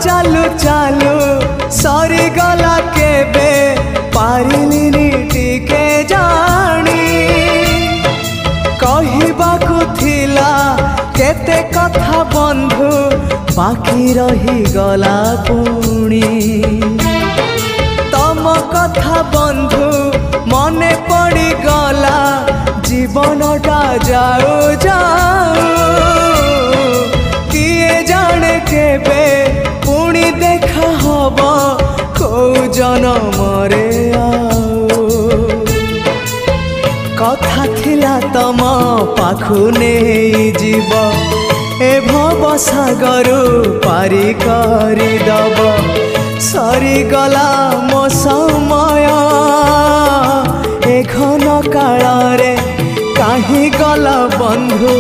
चालू चालू सरीगला केबे पारिलिनी टिके जानी कहिबाकु थिला केते कथा बंधु बाकी रही गला पुणी तम कथा बंधु मने पड़ी गला जीवनटा जाऊ जाऊ किए जाने केबे पुणी देखा हब कौ जनमरे कथा थिला तम पाखु नहीं जीव ए भव सागरु पारी करी दब सरीगला मो समय ए घन काल रे काहे गला बंधु।